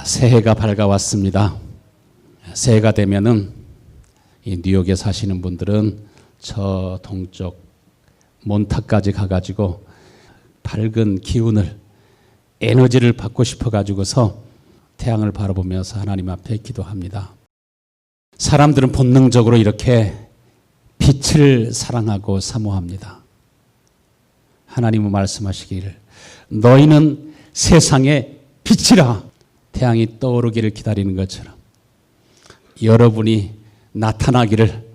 새해가 밝아왔습니다. 새해가 되면은 이 뉴욕에 사시는 분들은 저 동쪽 몬타까지 가가지고 밝은 기운을, 에너지를 받고 싶어가지고서 태양을 바라보면서 하나님 앞에 기도합니다. 사람들은 본능적으로 이렇게 빛을 사랑하고 사모합니다. 하나님은 말씀하시기를 너희는 세상의 빛이라. 태양이 떠오르기를 기다리는 것처럼 여러분이 나타나기를,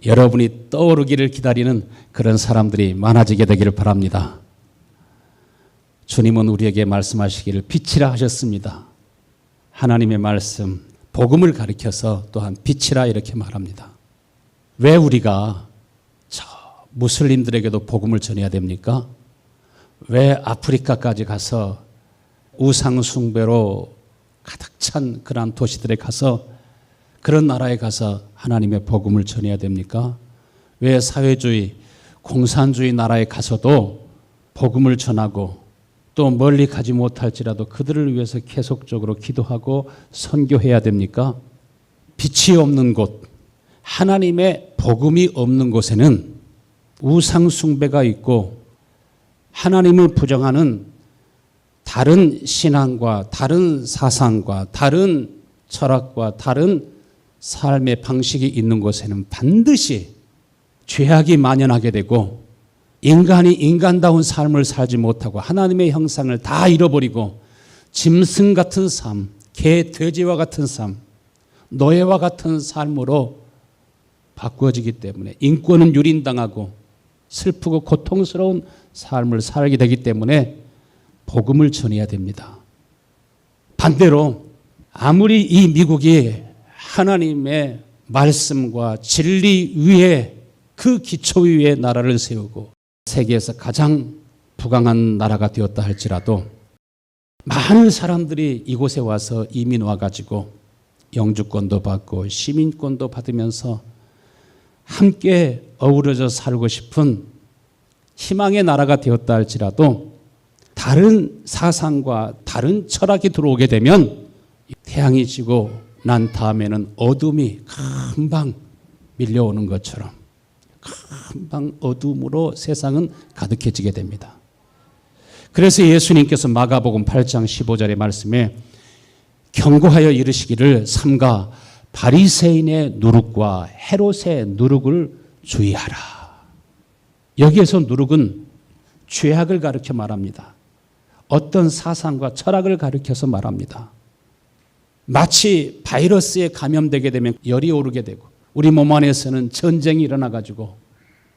여러분이 떠오르기를 기다리는 그런 사람들이 많아지게 되기를 바랍니다. 주님은 우리에게 말씀하시기를 빛이라 하셨습니다. 하나님의 말씀, 복음을 가리켜서 또한 빛이라 이렇게 말합니다. 왜 우리가 저 무슬림들에게도 복음을 전해야 됩니까? 왜 아프리카까지 가서 우상 숭배로 가득 찬 그러한 도시들에 가서, 그런 나라에 가서 하나님의 복음을 전해야 됩니까? 왜 사회주의, 공산주의 나라에 가서도 복음을 전하고 또 멀리 가지 못할지라도 그들을 위해서 계속적으로 기도하고 선교해야 됩니까? 빛이 없는 곳, 하나님의 복음이 없는 곳에는 우상 숭배가 있고 하나님을 부정하는 다른 신앙과 다른 사상과 다른 철학과 다른 삶의 방식이 있는 곳에는 반드시 죄악이 만연하게 되고 인간이 인간다운 삶을 살지 못하고 하나님의 형상을 다 잃어버리고 짐승 같은 삶, 개, 돼지와 같은 삶, 노예와 같은 삶으로 바꾸어지기 때문에 인권은 유린당하고 슬프고 고통스러운 삶을 살게 되기 때문에 복음을 전해야 됩니다. 반대로 아무리 이 미국이 하나님의 말씀과 진리 위에, 그 기초 위에 나라를 세우고 세계에서 가장 부강한 나라가 되었다 할지라도 많은 사람들이 이곳에 와서 이민 와가지고 영주권도 받고 시민권도 받으면서 함께 어우러져 살고 싶은 희망의 나라가 되었다 할지라도 다른 사상과 다른 철학이 들어오게 되면 태양이 지고 난 다음에는 어둠이 금방 밀려오는 것처럼 금방 어둠으로 세상은 가득해지게 됩니다. 그래서 예수님께서 마가복음 8장 15절의 말씀에 경고하여 이르시기를 삼가 바리새인의 누룩과 헤롯의 누룩을 주의하라. 여기에서 누룩은 죄악을 가리켜 말합니다. 어떤 사상과 철학을 가리켜서 말합니다. 마치 바이러스에 감염되게 되면 열이 오르게 되고 우리 몸 안에서는 전쟁이 일어나가지고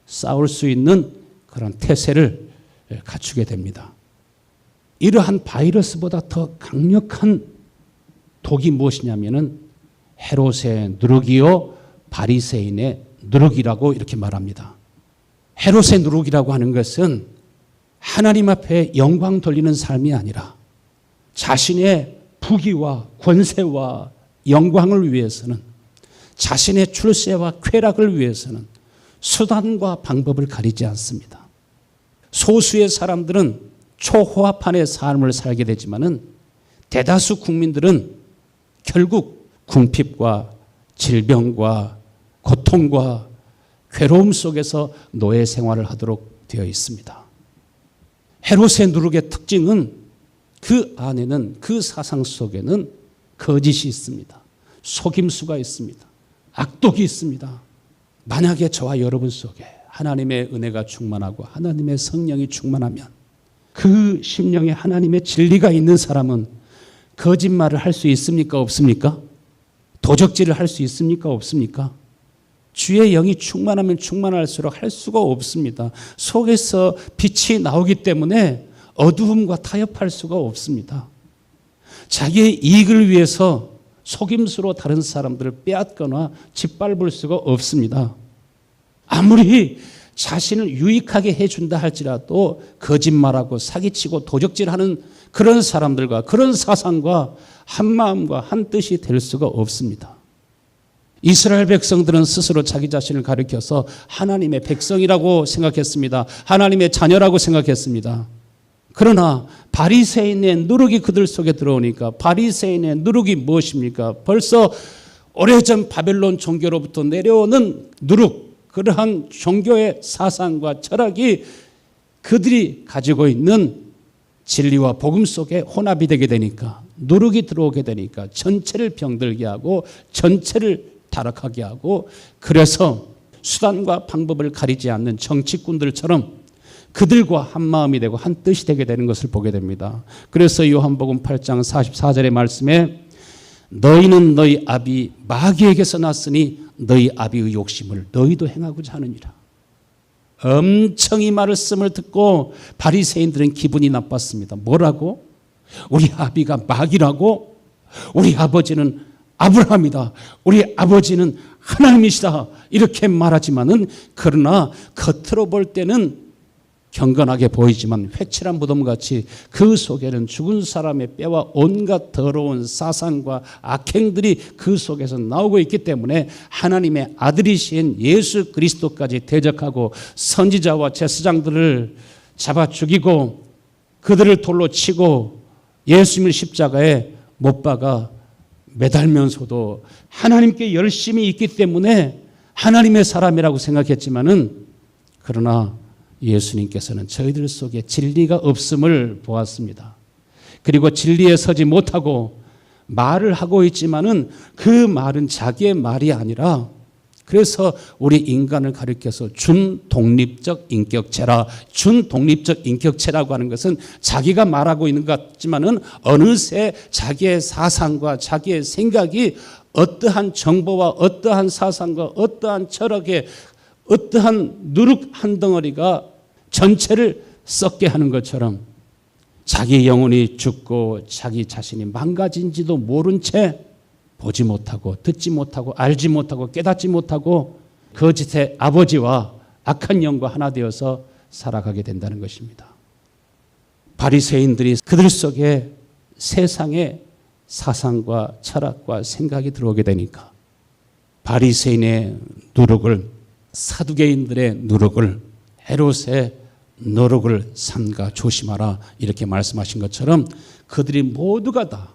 싸울 수 있는 그런 태세를 갖추게 됩니다. 이러한 바이러스보다 더 강력한 독이 무엇이냐면은 헤롯의 누룩이요 바리새인의 누룩이라고 이렇게 말합니다. 헤롯의 누룩이라고 하는 것은 하나님 앞에 영광 돌리는 삶이 아니라 자신의 부귀와 권세와 영광을 위해서는, 자신의 출세와 쾌락을 위해서는 수단과 방법을 가리지 않습니다. 소수의 사람들은 초호화판의 삶을 살게 되지만은 대다수 국민들은 결국 궁핍과 질병과 고통과 괴로움 속에서 노예 생활을 하도록 되어 있습니다. 헤롯의 누룩의 특징은 그 안에는, 그 사상 속에는 거짓이 있습니다. 속임수가 있습니다. 악독이 있습니다. 만약에 저와 여러분 속에 하나님의 은혜가 충만하고 하나님의 성령이 충만하면 그 심령에 하나님의 진리가 있는 사람은 거짓말을 할 수 있습니까? 없습니까? 도적질을 할 수 있습니까? 없습니까? 주의 영이 충만하면 충만할수록 할 수가 없습니다. 속에서 빛이 나오기 때문에 어두움과 타협할 수가 없습니다. 자기의 이익을 위해서 속임수로 다른 사람들을 빼앗거나 짓밟을 수가 없습니다. 아무리 자신을 유익하게 해준다 할지라도 거짓말하고 사기치고 도적질하는 그런 사람들과 그런 사상과 한마음과 한뜻이 될 수가 없습니다. 이스라엘 백성들은 스스로 자기 자신을 가리켜서 하나님의 백성이라고 생각했습니다. 하나님의 자녀라고 생각했습니다. 그러나 바리새인의 누룩이 그들 속에 들어오니까 바리새인의 누룩이 무엇입니까? 벌써 오래전 바벨론 종교로부터 내려오는 누룩, 그러한 종교의 사상과 철학이 그들이 가지고 있는 진리와 복음 속에 혼합이 되게 되니까, 누룩이 들어오게 되니까 전체를 병들게 하고 전체를 타락하게 하고, 그래서 수단과 방법을 가리지 않는 정치꾼들처럼 그들과 한 마음이 되고 한 뜻이 되게 되는 것을 보게 됩니다. 그래서 요한복음 8장 44절의 말씀에 너희는 너희 아비 마귀에게서 났으니 너희 아비의 욕심을 너희도 행하고자 하느니라. 엄청 이 말씀을 듣고 바리새인들은 기분이 나빴습니다. 뭐라고? 우리 아비가 마귀라고? 우리 아버지는 아브라함이다. 우리 아버지는 하나님이시다. 이렇게 말하지만은, 그러나 겉으로 볼 때는 경건하게 보이지만 회칠한 무덤같이 그 속에는 죽은 사람의 뼈와 온갖 더러운 사상과 악행들이 그 속에서 나오고 있기 때문에 하나님의 아들이신 예수 그리스도까지 대적하고 선지자와 제사장들을 잡아 죽이고 그들을 돌로 치고 예수님을 십자가에 못 박아 매달면서도 하나님께 열심히 있기 때문에 하나님의 사람이라고 생각했지만은, 그러나 예수님께서는 저희들 속에 진리가 없음을 보았습니다. 그리고 진리에 서지 못하고 말을 하고 있지만은 그 말은 자기의 말이 아니라, 그래서 우리 인간을 가리켜서 준독립적 인격체라, 준독립적 인격체라고 하는 것은 자기가 말하고 있는 것 같지만은 어느새 자기의 사상과 자기의 생각이 어떠한 정보와 어떠한 사상과 어떠한 철학의 어떠한 누룩 한 덩어리가 전체를 썩게 하는 것처럼 자기 영혼이 죽고 자기 자신이 망가진지도 모른 채 보지 못하고 듣지 못하고 알지 못하고 깨닫지 못하고 거짓의 아버지와 악한 영과 하나 되어서 살아가게 된다는 것입니다. 바리새인들이 그들 속에 세상의 사상과 철학과 생각이 들어오게 되니까 바리새인의 누룩을, 사두개인들의 누룩을, 헤롯의 누룩을 삼가 조심하라 이렇게 말씀하신 것처럼 그들이 모두가 다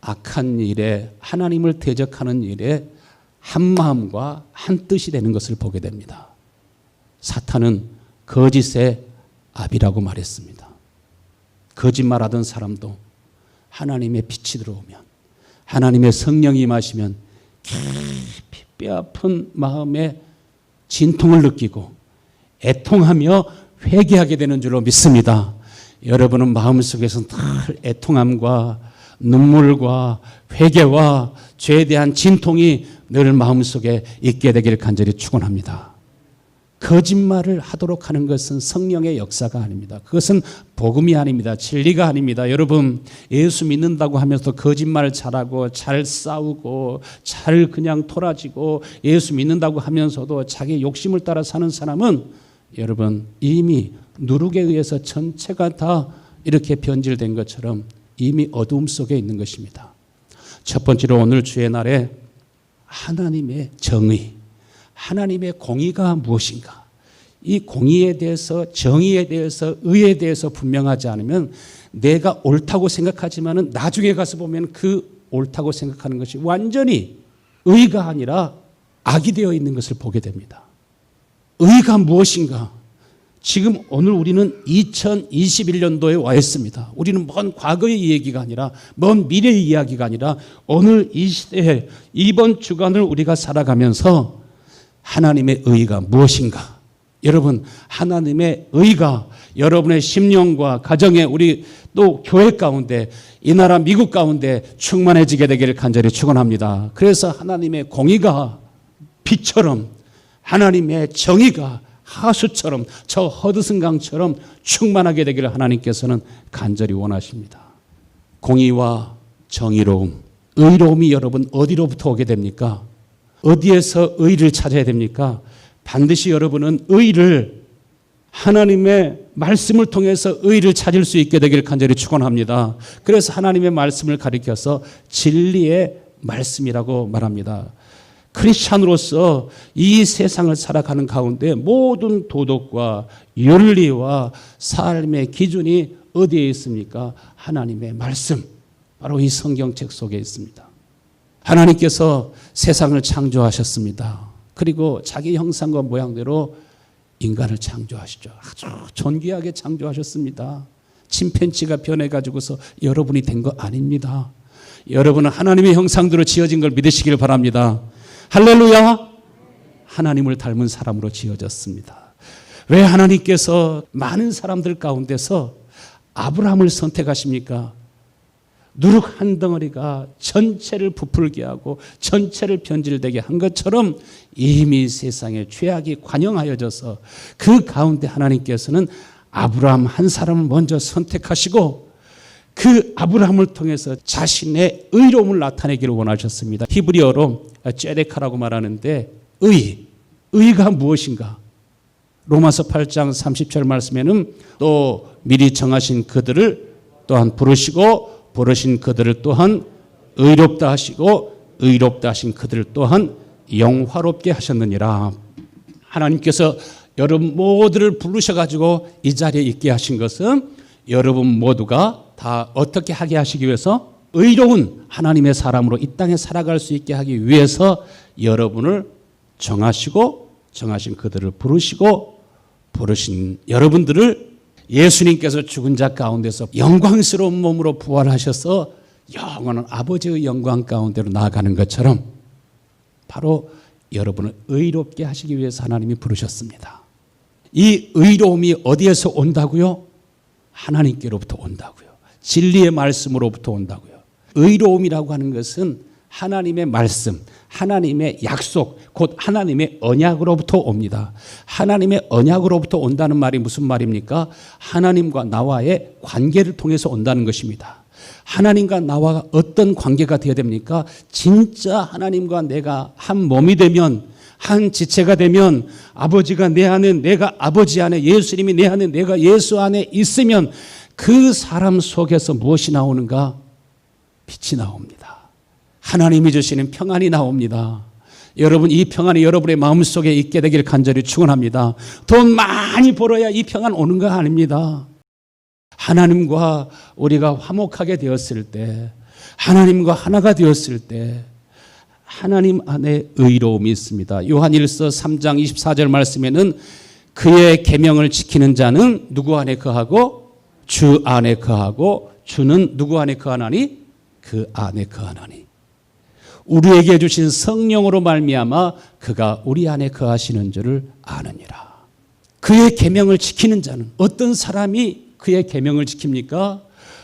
악한 일에, 하나님을 대적하는 일에 한 마음과 한 뜻이 되는 것을 보게 됩니다. 사탄은 거짓의 아비라고 말했습니다. 거짓말하던 사람도 하나님의 빛이 들어오면, 하나님의 성령이 임하시면 깊이 뼈아픈 마음에 진통을 느끼고 애통하며 회개하게 되는 줄로 믿습니다. 여러분은 마음속에서 늘 애통함과 눈물과 회개와 죄에 대한 진통이 늘 마음속에 있게 되기를 간절히 축원합니다. 거짓말을 하도록 하는 것은 성령의 역사가 아닙니다. 그것은 복음이 아닙니다. 진리가 아닙니다. 여러분, 예수 믿는다고 하면서 거짓말 잘하고 잘 싸우고 잘 그냥 토라지고 예수 믿는다고 하면서도 자기 욕심을 따라 사는 사람은 여러분 이미 누룩에 의해서 전체가 다 이렇게 변질된 것처럼 이미 어두움 속에 있는 것입니다. 첫 번째로 오늘 주의 날에 하나님의 정의, 하나님의 공의가 무엇인가? 이 공의에 대해서, 정의에 대해서, 의에 대해서 분명하지 않으면 내가 옳다고 생각하지만은 나중에 가서 보면 그 옳다고 생각하는 것이 완전히 의가 아니라 악이 되어 있는 것을 보게 됩니다. 의가 무엇인가? 지금 오늘 우리는 2021년도에 와 있습니다. 우리는 먼 과거의 얘기가 아니라, 먼 미래의 이야기가 아니라 오늘 이 시대에 이번 주간을 우리가 살아가면서 하나님의 의가 무엇인가? 여러분, 하나님의 의가 여러분의 심령과 가정에, 우리 또 교회 가운데, 이 나라 미국 가운데 충만해지게 되기를 간절히 축원합니다. 그래서 하나님의 공의가 빛처럼, 하나님의 정의가 하수처럼, 저 허드슨 강처럼 충만하게 되기를 하나님께서는 간절히 원하십니다. 공의와 정의로움, 의로움이 여러분 어디로부터 오게 됩니까? 어디에서 의를 찾아야 됩니까? 반드시 여러분은 의를, 하나님의 말씀을 통해서 의를 찾을 수 있게 되기를 간절히 축원합니다. 그래서 하나님의 말씀을 가리켜서 진리의 말씀이라고 말합니다. 크리스찬으로서 이 세상을 살아가는 가운데 모든 도덕과 윤리와 삶의 기준이 어디에 있습니까? 하나님의 말씀, 바로 이 성경책 속에 있습니다. 하나님께서 세상을 창조하셨습니다. 그리고 자기 형상과 모양대로 인간을 창조하시죠. 아주 존귀하게 창조하셨습니다. 침팬지가 변해가지고서 여러분이 된 거 아닙니다. 여러분은 하나님의 형상대로 지어진 걸 믿으시길 바랍니다. 할렐루야! 하나님을 닮은 사람으로 지어졌습니다. 왜 하나님께서 많은 사람들 가운데서 아브라함을 선택하십니까? 누룩 한 덩어리가 전체를 부풀게 하고 전체를 변질되게 한 것처럼 이미 세상에 죄악이 관영하여져서 그 가운데 하나님께서는 아브라함 한 사람을 먼저 선택하시고 그 아브라함을 통해서 자신의 의로움을 나타내기를 원하셨습니다. 히브리어로 째데카라고 말하는데 의가 무엇인가? 로마서 8장 30절 말씀에는 또 미리 정하신 그들을 또한 부르시고 부르신 그들을 또한 의롭다 하시고 의롭다 하신 그들을 또한 영화롭게 하셨느니라. 하나님께서 여러분 모두를 부르셔가지고 이 자리에 있게 하신 것은 여러분 모두가 다 어떻게 하게 하시기 위해서 의로운 하나님의 사람으로 이 땅에 살아갈 수 있게 하기 위해서 여러분을 정하시고 정하신 그들을 부르시고 부르신 여러분들을 예수님께서 죽은 자 가운데서 영광스러운 몸으로 부활하셔서 영원한 아버지의 영광 가운데로 나아가는 것처럼 바로 여러분을 의롭게 하시기 위해서 하나님이 부르셨습니다. 이 의로움이 어디에서 온다고요? 하나님께로부터 온다고요. 진리의 말씀으로부터 온다고요. 의로움이라고 하는 것은 하나님의 말씀, 하나님의 약속, 곧 하나님의 언약으로부터 옵니다. 하나님의 언약으로부터 온다는 말이 무슨 말입니까? 하나님과 나와의 관계를 통해서 온다는 것입니다. 하나님과 나와 어떤 관계가 되어야 됩니까? 진짜 하나님과 내가 한 몸이 되면, 한 지체가 되면, 아버지가 내 안에, 내가 아버지 안에, 예수님이 내 안에, 내가 예수 안에 있으면 그 사람 속에서 무엇이 나오는가? 빛이 나옵니다. 하나님이 주시는 평안이 나옵니다. 여러분, 이 평안이 여러분의 마음속에 있게 되길 간절히 축원합니다. 돈 많이 벌어야 이 평안 오는 거 아닙니다. 하나님과 우리가 화목하게 되었을 때, 하나님과 하나가 되었을 때 하나님 안에 의로움이 있습니다. 요한일서 3장 24절 말씀에는 그의 계명을 지키는 자는 누구 안에 거하고 주 안에 거하고 주는 누구 안에 거하나니? 그 안에 거하나니. 우리에게 주신 성령으로 말미암아 그가 우리 안에 거하시는 줄을 아느니라. 그의 계명을 지키는 자는, 어떤 사람이 그의 계명을 지킵니까?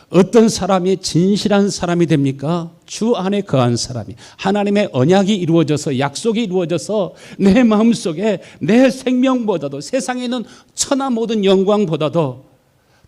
어떤 사람이 진실한 사람이 됩니까? 주 안에 거한 사람이, 하나님의 언약이 이루어져서, 약속이 이루어져서 내 마음속에 내 생명보다도, 세상에 있는 천하 모든 영광보다도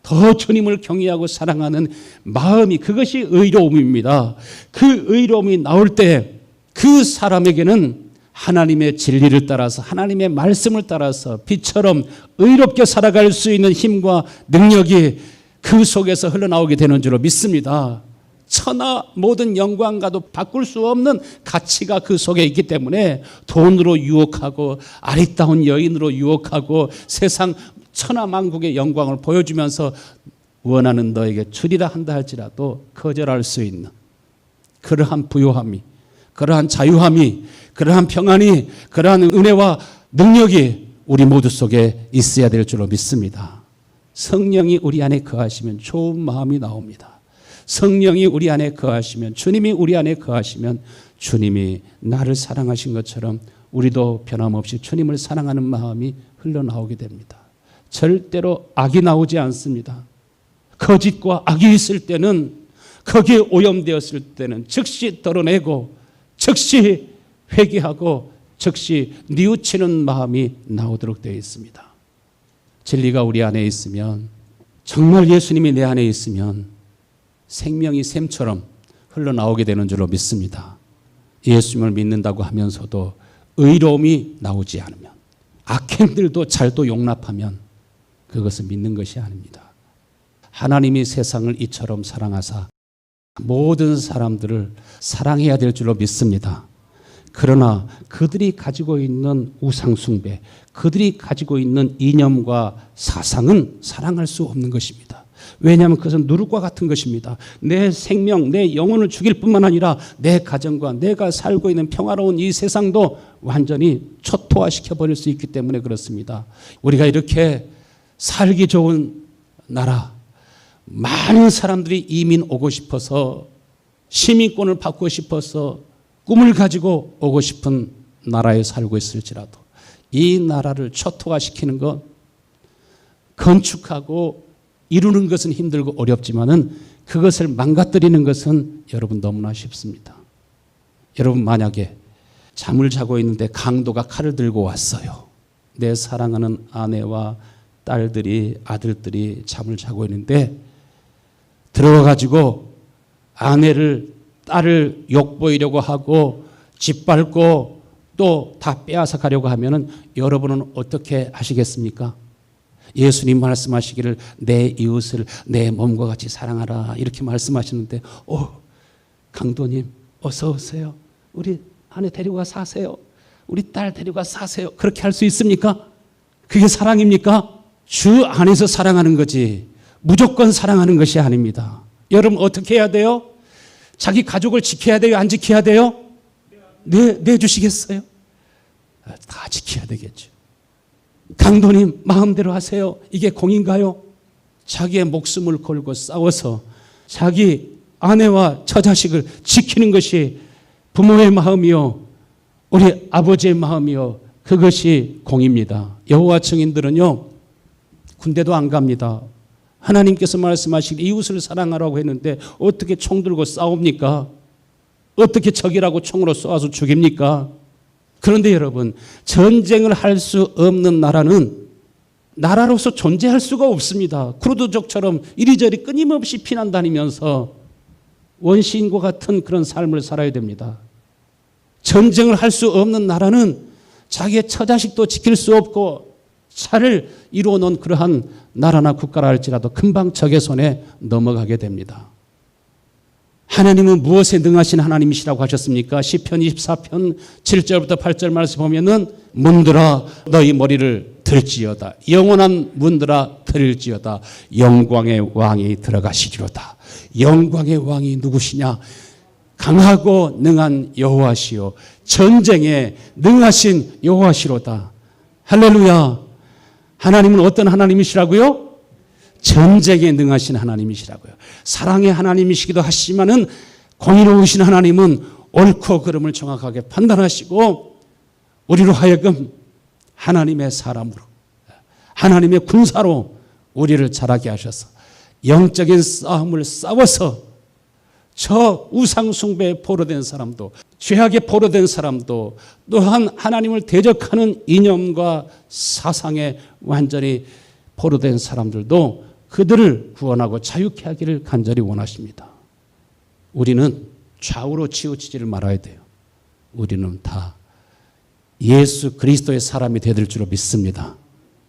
더 주님을 경외하고 사랑하는 마음이, 그것이 의로움입니다. 그 의로움이 나올 때 그 사람에게는 하나님의 진리를 따라서, 하나님의 말씀을 따라서 빛처럼 의롭게 살아갈 수 있는 힘과 능력이 그 속에서 흘러나오게 되는 줄로 믿습니다. 천하 모든 영광과도 바꿀 수 없는 가치가 그 속에 있기 때문에 돈으로 유혹하고 아리따운 여인으로 유혹하고 세상 천하만국의 영광을 보여주면서 원하는 너에게 주리라 한다 할지라도 거절할 수 있는 그러한 부요함이, 그러한 자유함이, 그러한 평안이, 그러한 은혜와 능력이 우리 모두 속에 있어야 될 줄로 믿습니다. 성령이 우리 안에 거하시면 좋은 마음이 나옵니다. 성령이 우리 안에 거하시면, 주님이 우리 안에 거하시면 주님이 나를 사랑하신 것처럼 우리도 변함없이 주님을 사랑하는 마음이 흘러나오게 됩니다. 절대로 악이 나오지 않습니다. 거짓과 악이 있을 때는, 거기에 오염되었을 때는 즉시 덜어내고 즉시 회개하고 즉시 뉘우치는 마음이 나오도록 되어 있습니다. 진리가 우리 안에 있으면, 정말 예수님이 내 안에 있으면 생명이 샘처럼 흘러나오게 되는 줄로 믿습니다. 예수님을 믿는다고 하면서도 의로움이 나오지 않으면, 악행들도 잘도 용납하면 그것은 믿는 것이 아닙니다. 하나님이 세상을 이처럼 사랑하사 모든 사람들을 사랑해야 될 줄로 믿습니다. 그러나 그들이 가지고 있는 우상숭배, 그들이 가지고 있는 이념과 사상은 사랑할 수 없는 것입니다. 왜냐하면 그것은 누룩과 같은 것입니다. 내 생명, 내 영혼을 죽일 뿐만 아니라 내 가정과 내가 살고 있는 평화로운 이 세상도 완전히 초토화시켜 버릴 수 있기 때문에 그렇습니다. 우리가 이렇게 살기 좋은 나라, 많은 사람들이 이민 오고 싶어서 시민권을 받고 싶어서 꿈을 가지고 오고 싶은 나라에 살고 있을지라도 이 나라를 초토화시키는 것, 건축하고 이루는 것은 힘들고 어렵지만은 그것을 망가뜨리는 것은 여러분 너무나 쉽습니다. 여러분 만약에 잠을 자고 있는데 강도가 칼을 들고 왔어요. 내 사랑하는 아내와 딸들이 아들들이 잠을 자고 있는데 들어가가지고 아내를 딸을 욕보이려고 하고 짓밟고 또 다 빼앗아 가려고 하면은 여러분은 어떻게 하시겠습니까? 예수님 말씀하시기를 내 이웃을 내 몸과 같이 사랑하라 이렇게 말씀하시는데 강도님 어서 오세요. 우리 아내 데리고 가 사세요. 우리 딸 데리고 가 사세요. 그렇게 할 수 있습니까? 그게 사랑입니까? 주 안에서 사랑하는 거지 무조건 사랑하는 것이 아닙니다. 여러분 어떻게 해야 돼요? 자기 가족을 지켜야 돼요? 안 지켜야 돼요? 내주시겠어요? 다 지켜야 되겠죠. 강도님 마음대로 하세요. 이게 공인가요? 자기의 목숨을 걸고 싸워서 자기 아내와 처자식을 지키는 것이 부모의 마음이요 우리 아버지의 마음이요 그것이 공입니다. 여호와 증인들은요 군대도 안 갑니다. 하나님께서 말씀하시길 이웃을 사랑하라고 했는데 어떻게 총 들고 싸웁니까? 어떻게 적이라고 총으로 쏘아서 죽입니까? 그런데 여러분 전쟁을 할 수 없는 나라는 나라로서 존재할 수가 없습니다. 쿠르드족처럼 이리저리 끊임없이 피난 다니면서 원시인과 같은 그런 삶을 살아야 됩니다. 전쟁을 할 수 없는 나라는 자기의 처자식도 지킬 수 없고 차를 이루어 놓은 그러한 나라나 국가라 할지라도 금방 적의 손에 넘어가게 됩니다. 하나님은 무엇에 능하신 하나님이시라고 하셨습니까? 시편 24편 7절부터 8절 말씀 보면은 문들아 너희 머리를 들지어다. 영원한 문들아 들을지어다. 영광의 왕이 들어가시리로다. 영광의 왕이 누구시냐? 강하고 능한 여호와시요 전쟁에 능하신 여호와시로다. 할렐루야. 하나님은 어떤 하나님이시라고요? 전쟁에 능하신 하나님이시라고요. 사랑의 하나님이시기도 하시지만은 공의로우신 하나님은 옳고 그름을 정확하게 판단하시고 우리로 하여금 하나님의 사람으로 하나님의 군사로 우리를 자라게 하셔서 영적인 싸움을 싸워서 저 우상 숭배에 포로된 사람도 죄악에 포로된 사람도 또한 하나님을 대적하는 이념과 사상에 완전히 포로된 사람들도 그들을 구원하고 자유케 하기를 간절히 원하십니다. 우리는 좌우로 치우치지를 말아야 돼요. 우리는 다 예수 그리스도의 사람이 되될 줄로 믿습니다.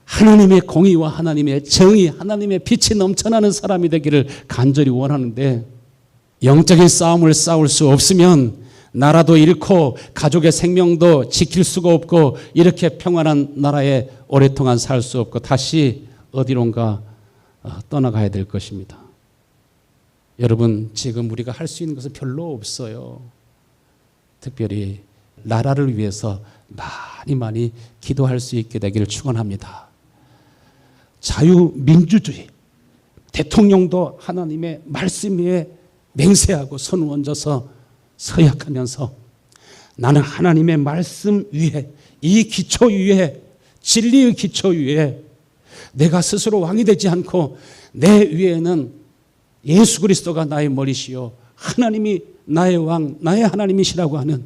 하나님의 공의와 하나님의 정의, 하나님의 빛이 넘쳐나는 사람이 되기를 간절히 원하는데 영적인 싸움을 싸울 수 없으면 나라도 잃고 가족의 생명도 지킬 수가 없고 이렇게 평안한 나라에 오랫동안 살 수 없고 다시 어디론가 떠나가야 될 것입니다. 여러분 지금 우리가 할 수 있는 것은 별로 없어요. 특별히 나라를 위해서 많이 기도할 수 있게 되기를 축원합니다. 자유민주주의 대통령도 하나님의 말씀 위에 맹세하고 손 얹어서 서약하면서 나는 하나님의 말씀 위에 이 기초 위에 진리의 기초 위에 내가 스스로 왕이 되지 않고 내 위에는 예수 그리스도가 나의 머리시요 하나님이 나의 왕 나의 하나님이시라고 하는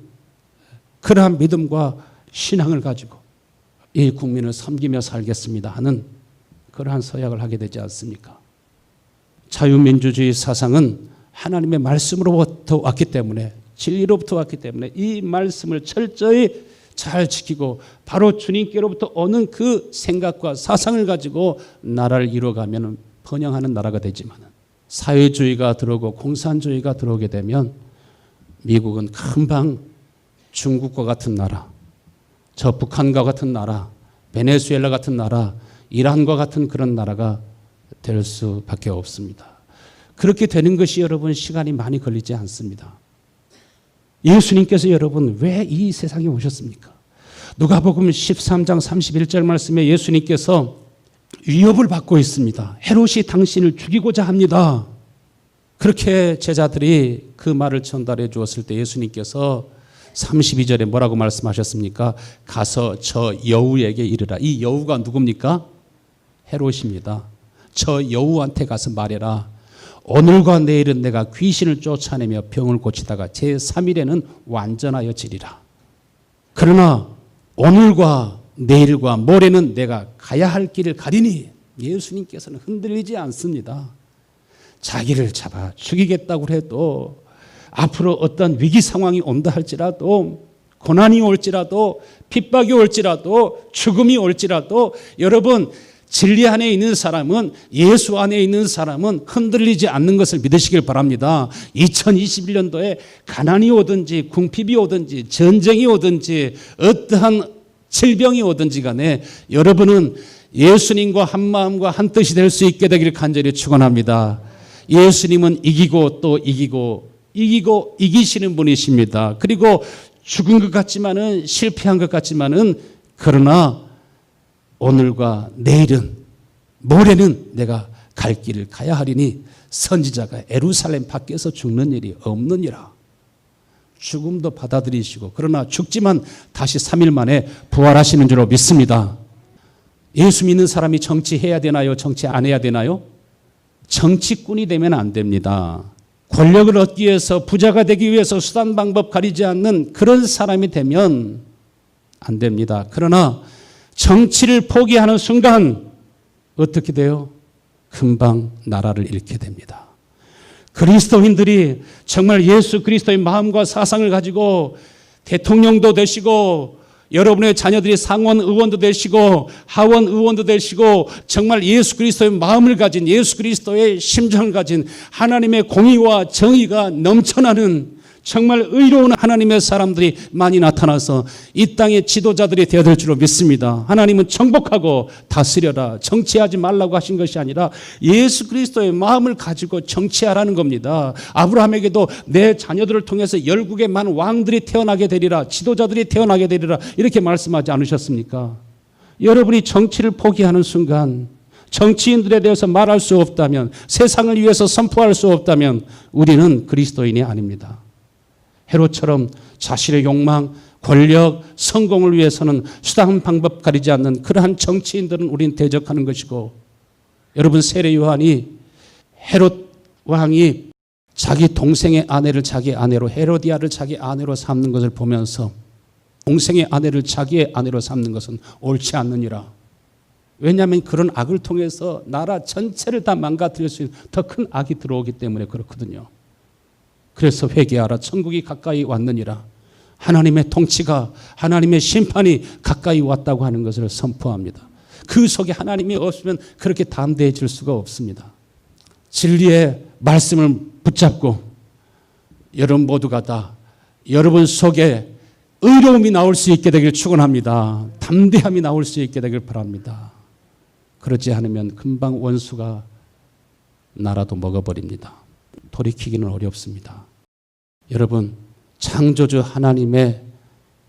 그러한 믿음과 신앙을 가지고 이 국민을 섬기며 살겠습니다 하는 그러한 서약을 하게 되지 않습니까? 자유민주주의 사상은 하나님의 말씀으로부터 왔기 때문에 진리로부터 왔기 때문에 이 말씀을 철저히 잘 지키고 바로 주님께로부터 오는 그 생각과 사상을 가지고 나라를 이루어가면 번영하는 나라가 되지만 사회주의가 들어오고 공산주의가 들어오게 되면 미국은 금방 중국과 같은 나라, 저 북한과 같은 나라, 베네수엘라 같은 나라, 이란과 같은 그런 나라가 될 수밖에 없습니다. 그렇게 되는 것이 여러분 시간이 많이 걸리지 않습니다. 예수님께서 여러분 왜 이 세상에 오셨습니까? 누가복음 13장 31절 말씀에 예수님께서 위협을 받고 있습니다. 헤롯이 당신을 죽이고자 합니다. 그렇게 제자들이 그 말을 전달해 주었을 때 예수님께서 32절에 뭐라고 말씀하셨습니까? 가서 저 여우에게 이르라. 이 여우가 누굽니까? 헤롯입니다. 저 여우한테 가서 말해라. 오늘과 내일은 내가 귀신을 쫓아내며 병을 고치다가 제3일에는 완전하여지리라. 그러나 오늘과 내일과 모레는 내가 가야 할 길을 가리니 예수님께서는 흔들리지 않습니다. 자기를 잡아 죽이겠다고 해도 앞으로 어떤 위기 상황이 온다 할지라도 고난이 올지라도 핍박이 올지라도 죽음이 올지라도 여러분 진리 안에 있는 사람은 예수 안에 있는 사람은 흔들리지 않는 것을 믿으시길 바랍니다. 2021년도에 가난이 오든지 궁핍이 오든지 전쟁이 오든지 어떠한 질병이 오든지 간에 여러분은 예수님과 한 마음과 한 뜻이 될 수 있게 되기를 간절히 축원합니다. 예수님은 이기고 또 이기고 이기시는 분이십니다. 그리고 죽은 것 같지만은 실패한 것 같지만은 그러나 오늘과 내일은 모레는 내가 갈 길을 가야 하리니 선지자가 예루살렘 밖에서 죽는 일이 없느니라. 죽음도 받아들이시고 그러나 죽지만 다시 3일 만에 부활하시는 줄로 믿습니다. 예수 믿는 사람이 정치해야 되나요? 정치 안 해야 되나요? 정치꾼이 되면 안 됩니다. 권력을 얻기 위해서 부자가 되기 위해서 수단 방법 가리지 않는 그런 사람이 되면 안 됩니다. 그러나 정치를 포기하는 순간 어떻게 돼요? 금방 나라를 잃게 됩니다. 그리스도인들이 정말 예수 그리스도의 마음과 사상을 가지고 대통령도 되시고 여러분의 자녀들이 상원 의원도 되시고 하원 의원도 되시고 정말 예수 그리스도의 마음을 가진 예수 그리스도의 심정을 가진 하나님의 공의와 정의가 넘쳐나는 정말 의로운 하나님의 사람들이 많이 나타나서 이 땅의 지도자들이 되어야 줄로 믿습니다. 하나님은 정복하고 다스려라 정치하지 말라고 하신 것이 아니라 예수 그리스도의 마음을 가지고 정치하라는 겁니다. 아브라함에게도 내 자녀들을 통해서 열국의 많은 왕들이 태어나게 되리라 지도자들이 태어나게 되리라 이렇게 말씀하지 않으셨습니까? 여러분이 정치를 포기하는 순간 정치인들에 대해서 말할 수 없다면 세상을 위해서 선포할 수 없다면 우리는 그리스도인이 아닙니다. 헤롯처럼 자신의 욕망, 권력, 성공을 위해서는 수단 방법 가리지 않는 그러한 정치인들은 우리는 대적하는 것이고 여러분 세례 요한이 헤롯 왕이 자기 동생의 아내를 자기 아내로 헤로디아를 자기 아내로 삼는 것을 보면서 동생의 아내를 자기의 아내로 삼는 것은 옳지 않느니라. 왜냐하면 그런 악을 통해서 나라 전체를 다 망가뜨릴 수 있는 더 큰 악이 들어오기 때문에 그렇거든요. 그래서 회개하라 천국이 가까이 왔느니라. 하나님의 통치가 하나님의 심판이 가까이 왔다고 하는 것을 선포합니다. 그 속에 하나님이 없으면 그렇게 담대해질 수가 없습니다. 진리의 말씀을 붙잡고 여러분 모두가 다 여러분 속에 의로움이 나올 수 있게 되길 축원합니다. 담대함이 나올 수 있게 되길 바랍니다. 그렇지 않으면 금방 원수가 나라도 먹어버립니다. 돌이키기는 어렵습니다. 여러분 창조주 하나님의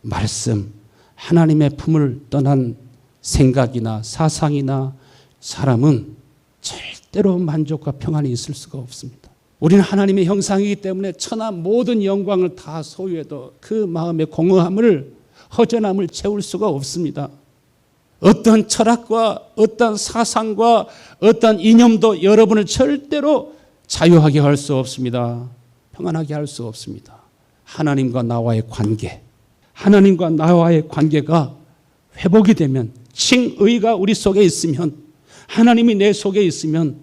말씀 하나님의 품을 떠난 생각이나 사상이나 사람은 절대로 만족과 평안이 있을 수가 없습니다. 우리는 하나님의 형상이기 때문에 천하 모든 영광을 다 소유해도 그 마음의 공허함을 허전함을 채울 수가 없습니다. 어떤 철학과 어떤 사상과 어떤 이념도 여러분을 절대로 자유하게 할 수 없습니다. 평안하게 할 수 없습니다. 하나님과 나와의 관계, 하나님과 나와의 관계가 회복이 되면 칭의가 우리 속에 있으면 하나님이 내 속에 있으면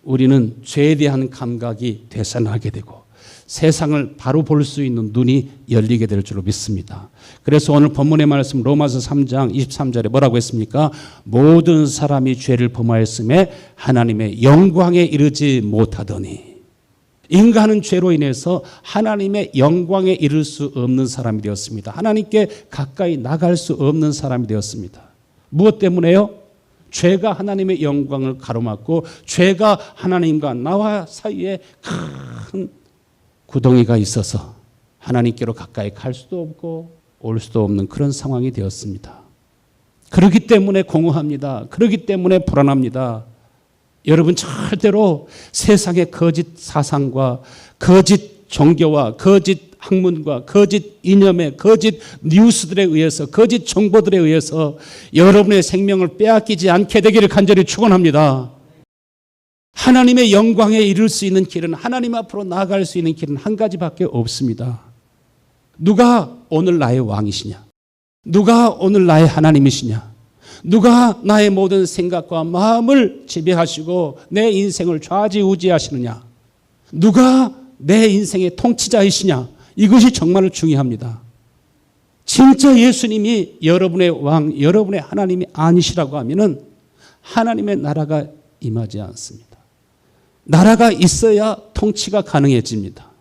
우리는 죄에 대한 감각이 되살아나게 되고 세상을 바로 볼 수 있는 눈이 열리게 될 줄로 믿습니다. 그래서 오늘 본문의 말씀 로마서 3장 23절에 뭐라고 했습니까? 모든 사람이 죄를 범하였음에 하나님의 영광에 이르지 못하더니 인간은 죄로 인해서 하나님의 영광에 이를 수 없는 사람이 되었습니다. 하나님께 가까이 나갈 수 없는 사람이 되었습니다. 무엇 때문에요? 죄가 하나님의 영광을 가로막고 죄가 하나님과 나와 사이에 큰 구덩이가 있어서 하나님께로 가까이 갈 수도 없고 올 수도 없는 그런 상황이 되었습니다. 그렇기 때문에 공허합니다. 그렇기 때문에 불안합니다. 여러분 절대로 세상의 거짓 사상과 거짓 종교와 거짓 학문과 거짓 이념에 거짓 뉴스들에 의해서 거짓 정보들에 의해서 여러분의 생명을 빼앗기지 않게 되기를 간절히 축원합니다. 하나님의 영광에 이를 수 있는 길은 하나님 앞으로 나아갈 수 있는 길은 한 가지밖에 없습니다. 누가 오늘 나의 왕이시냐? 누가 오늘 나의 하나님이시냐? 누가 나의 모든 생각과 마음을 지배하시고 내 인생을 좌지우지하시느냐? 누가 내 인생의 통치자이시냐? 이것이 정말 중요합니다. 진짜 예수님이 여러분의 왕, 여러분의 하나님이 아니시라고 하면은 하나님의 나라가 임하지 않습니다. 나라가 있어야 통치가 가능해집니다.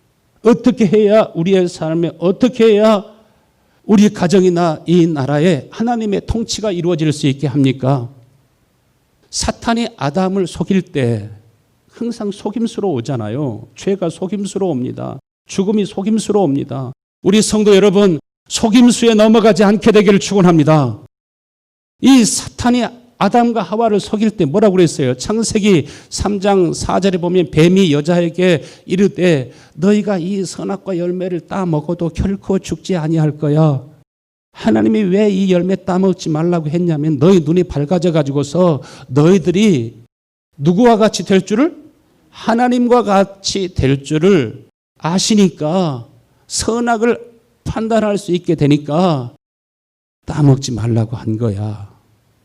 어떻게 해야 우리의 삶에 어떻게 해야 우리 가정이나 이 나라에 하나님의 통치가 이루어질 수 있게 합니까? 사탄이 아담을 속일 때 항상 속임수로 오잖아요. 죄가 속임수로 옵니다. 죽음이 속임수로 옵니다. 우리 성도 여러분, 속임수에 넘어가지 않게 되기를 축원합니다. 이 사탄이 아담과 하와를 속일 때 뭐라고 그랬어요? 창세기 3장 4절에 보면 뱀이 여자에게 이르되 너희가 이 선악과 열매를 따먹어도 결코 죽지 아니할 거야. 하나님이 왜 이 열매 따먹지 말라고 했냐면 너희 눈이 밝아져 가지고서 너희들이 누구와 같이 될 줄을? 하나님과 같이 될 줄을 아시니까 선악을 판단할 수 있게 되니까 따먹지 말라고 한 거야.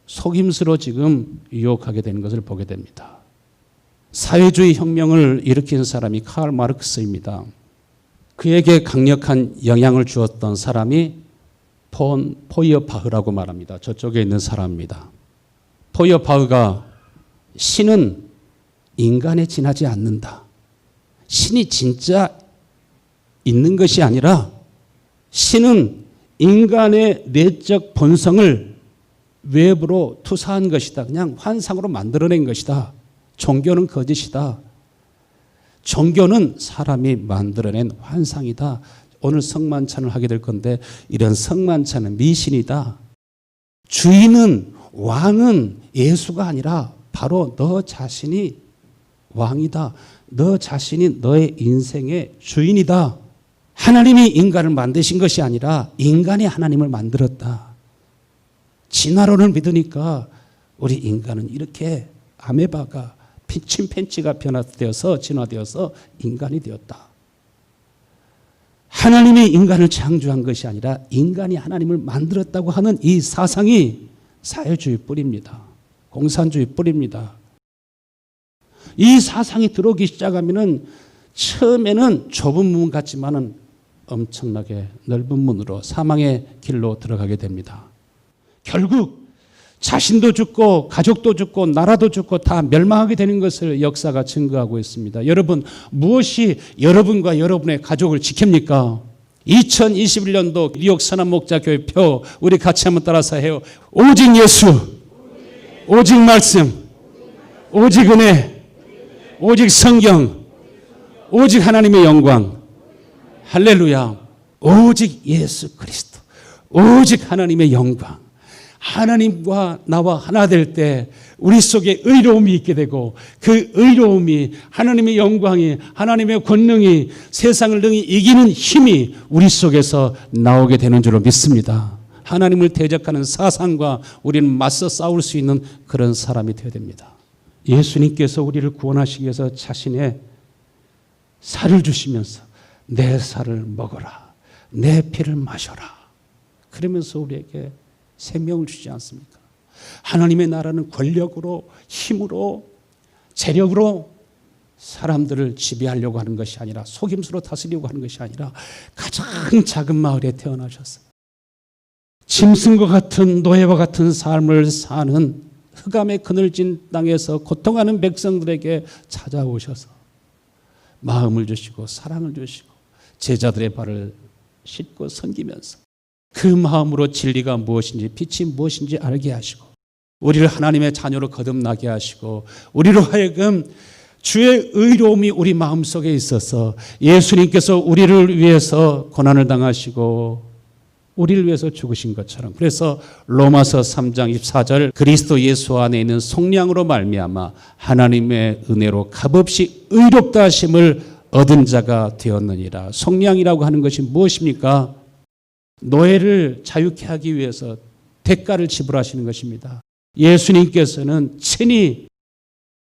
속임수로 지금 유혹하게 되는 것을 보게 됩니다. 사회주의 혁명을 일으킨 사람이 칼 마르크스입니다. 그에게 강력한 영향을 주었던 사람이 폰 포이어바흐라고 말합니다. 저쪽에 있는 사람입니다. 포이어바흐가 신은 인간에 지나지 않는다. 신이 진짜 있는 것이 아니라 신은 인간의 내적 본성을 외부로 투사한 것이다. 그냥 환상으로 만들어낸 것이다. 종교는 거짓이다. 종교는 사람이 만들어낸 환상이다. 오늘 성만찬을 하게 될 건데 이런 성만찬은 미신이다. 주인은 왕은 예수가 아니라 바로 너 자신이 왕이다. 너 자신이 너의 인생의 주인이다. 하나님이 인간을 만드신 것이 아니라 인간이 하나님을 만들었다. 진화론을 믿으니까 우리 인간은 이렇게 아메바가 침팬지가 변화되어서 진화되어서 인간이 되었다. 하나님이 인간을 창조한 것이 아니라 인간이 하나님을 만들었다고 하는 이 사상이 사회주의 뿌리입니다. 공산주의 뿌리입니다. 이 사상이 들어오기 시작하면은 처음에는 좁은 문 같지만은 엄청나게 넓은 문으로 사망의 길로 들어가게 됩니다. 결국 자신도 죽고 가족도 죽고 나라도 죽고 다 멸망하게 되는 것을 역사가 증거하고 있습니다. 여러분, 무엇이 여러분과 여러분의 가족을 지킵니까? 2021년도 뉴욕 선한목자교회 우리 같이 한번 따라서 해요. 오직 예수, 오직 말씀, 오직 은혜, 오직 성경, 오직 하나님의 영광. 할렐루야. 오직 예수 그리스도, 오직 하나님의 영광. 하나님과 나와 하나 될 때 우리 속에 의로움이 있게 되고 그 의로움이 하나님의 영광이 하나님의 권능이 세상을 능히 이기는 힘이 우리 속에서 나오게 되는 줄로 믿습니다. 하나님을 대적하는 사상과 우리는 맞서 싸울 수 있는 그런 사람이 되어야 됩니다. 예수님께서 우리를 구원하시기 위해서 자신의 살을 주시면서 내 살을 먹어라, 내 피를 마셔라 그러면서 우리에게 생명을 주지 않습니까? 하나님의 나라는 권력으로, 힘으로, 재력으로 사람들을 지배하려고 하는 것이 아니라 속임수로 다스리려고 하는 것이 아니라 가장 작은 마을에 태어나셨어요. 짐승과 같은 노예와 같은 삶을 사는 흑암의 그늘진 땅에서 고통하는 백성들에게 찾아오셔서 마음을 주시고 사랑을 주시고 제자들의 발을 씻고 섬기면서 그 마음으로 진리가 무엇인지 빛이 무엇인지 알게 하시고 우리를 하나님의 자녀로 거듭나게 하시고 우리로 하여금 주의 의로움이 우리 마음속에 있어서 예수님께서 우리를 위해서 고난을 당하시고 우리를 위해서 죽으신 것처럼, 그래서 로마서 3장 24절 그리스도 예수 안에 있는 속량으로 말미암아 하나님의 은혜로 값없이 의롭다 하심을 얻은 자가 되었느니라. 속량이라고 하는 것이 무엇입니까? 노예를 자유케 하기 위해서 대가를 지불하시는 것입니다. 예수님께서는 친히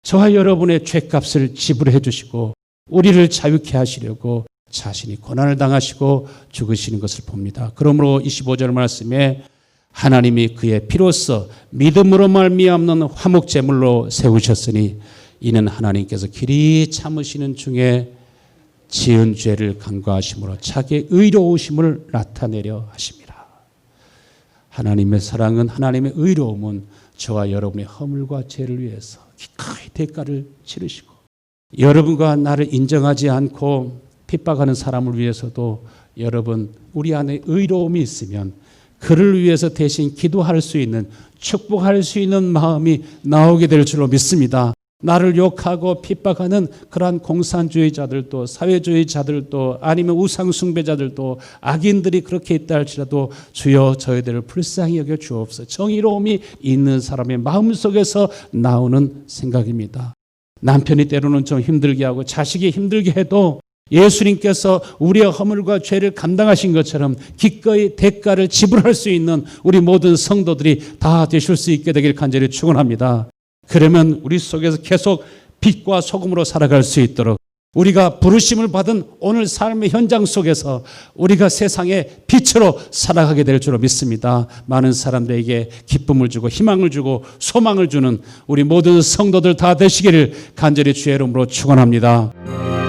저와 여러분의 죄값을 지불해 주시고 우리를 자유케 하시려고 자신이 고난을 당하시고 죽으시는 것을 봅니다. 그러므로 25절 말씀에 하나님이 그의 피로써 믿음으로 말미암는 화목제물로 세우셨으니 이는 하나님께서 길이 참으시는 중에 지은 죄를 간과하심으로 자기의 의로우심을 나타내려 하십니다. 하나님의 사랑은, 하나님의 의로움은 저와 여러분의 허물과 죄를 위해서 기꺼이 대가를 치르시고 여러분과 나를 인정하지 않고 핍박하는 사람을 위해서도 여러분 우리 안에 의로움이 있으면 그를 위해서 대신 기도할 수 있는, 축복할 수 있는 마음이 나오게 될 줄로 믿습니다. 나를 욕하고 핍박하는 그러한 공산주의자들도 사회주의자들도 아니면 우상숭배자들도 악인들이 그렇게 있다 할지라도 주여 저희들을 불쌍히 여겨 주옵소서. 정의로움이 있는 사람의 마음속에서 나오는 생각입니다. 남편이 때로는 좀 힘들게 하고 자식이 힘들게 해도 예수님께서 우리의 허물과 죄를 감당하신 것처럼 기꺼이 대가를 지불할 수 있는 우리 모든 성도들이 다 되실 수 있게 되길 간절히 축원합니다. 그러면 우리 속에서 계속 빛과 소금으로 살아갈 수 있도록 우리가 부르심을 받은 오늘 삶의 현장 속에서 우리가 세상의 빛으로 살아가게 될 줄로 믿습니다. 많은 사람들에게 기쁨을 주고 희망을 주고 소망을 주는 우리 모든 성도들 다 되시기를 간절히 주의 이름으로 축원합니다.